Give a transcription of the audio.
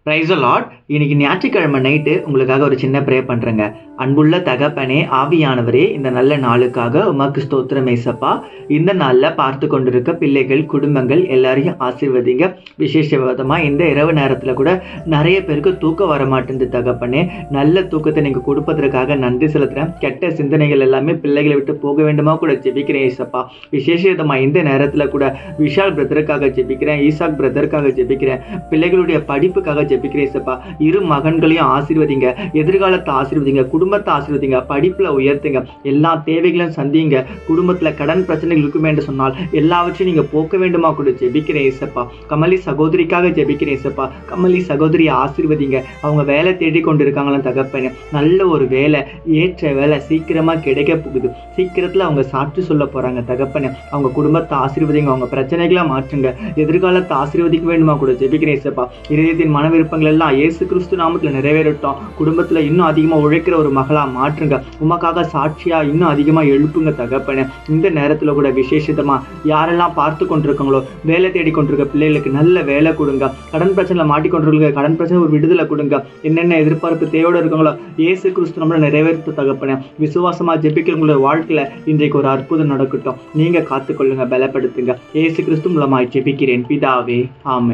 Praise the Lord. இன்னைக்கு ஞாயிற்றுக்கிழமை night உங்களுக்காக ஒரு சின்ன ப்ரே பண்றேங்க. அன்புள்ள தகப்பனே, ஆவியானவரே, இந்த நல்ல நாளுக்காக உமக்கு ஸ்தோத்திரம் ஏசப்பா. இந்த நாள்ல பார்த்து கொண்டிருக்க பிள்ளைகள், குடும்பங்கள் எல்லாரையும் ஆசீர்வதிங்க. விசேஷ விதமா இந்த இரவு நேரத்துல கூட நிறைய பேருக்கு தூக்கம் வர மாட்டேங்குது தகப்பனே. நல்ல தூக்கத்தை நீங்க கொடுப்பதற்காக நன்றி செலுத்துறேன். கெட்ட சிந்தனைகள் எல்லாமே பிள்ளைகளை விட்டு போக வேண்டுமா கூட ஜெபிக்கிறேன் ஏசப்பா. விசேஷ விதமா இந்த நேரத்துல கூட விஷால் பிரதருக்காக ஜெபிக்கிறேன், ஈசாக் பிரதருக்காக ஜெபிக்கிறேன், பிள்ளைகளுடைய படிப்புக்காக ஜெபிக்கிறேன் ஏசப்பா. இரு மகன்களையும் ஆசீர்வதிங்க, எதிர்காலத்தை ஆசீர்வதிங்க, குடும்பத்தை ஆசீர்வதிங்க, படிப்புல உயர்த்துங்க, எல்லா தேவைகளையும் சந்திங்க. குடும்பத்துல கடன் பிரச்சனைகள் இருக்குமே என்று சொன்னால் எல்லாவற்றையும் நீங்க போக்க வேண்டுமா கூட ஜெபிக்கிறேன் ஏசப்பா. கமலி சகோதரிக்காக ஜெபிக்கிறேன் ஏசப்பா. கமலி சகோதரியை ஆசீர்வதிங்க. அவங்க வேலை தேடி கொண்டு இருக்காங்களா தகப்பனே, நல்ல ஒரு வேலை, ஏற்ற வேலை சீக்கிரமா கிடைக்க போகுது. சீக்கிரத்துல அவங்க சாட்சி சொல்ல போறாங்க தகப்பனே. அவங்க குடும்பத்தை ஆசீர்வதிங்க, அவங்க பிரச்சனைகளை மாற்றுங்க, எதிர்காலத்தை ஆசீர்வதிக்க வேண்டுமா கூட ஜெபிக்கிறேன் ஏசப்பா. இதயத்தின் மன விருப்பங்கள் எல்லாம் இயேசு கிறிஸ்து நாமத்துல நிறைவேறட்டும். குடும்பத்துல இன்னும் அதிகமா உழைக்கிற ஒரு மகளா மாற்றுங்க. உமக்காக சாட்சியா இன்னும் அதிகமா எழுப்புங்க தகப்பனே. இந்த நேரத்துல கூட விசேஷமா யாரெல்லாம் பார்த்து கொண்டிருக்காங்களோ, வேலை தேடி கொண்டிருக்க பிள்ளைகளுக்கு நல்ல வேலை கொடுங்க. கடன் பிரச்சனை மாட்டிக்கொண்டிருக்க கடன் பிரச்சனை ஒரு விடுதலை கொடுங்க. என்னென்ன எதிர்பார்ப்பு தேவையோட இருக்காங்களோ இயேசு கிறிஸ்து நம்மள நிறைவேற்ற தகப்பனே. விசுவாசமா ஜெபிக்கிறவங்களோட வாழ்க்கையில இன்றைக்கு ஒரு அற்புதம் நடக்கட்டும். நீங்க காத்துக்கொள்ளுங்க, பலப்படுத்துங்க. இயேசு கிறிஸ்து மூலமாய் ஜெபிக்கிறேன் பிதாவே, ஆமென்.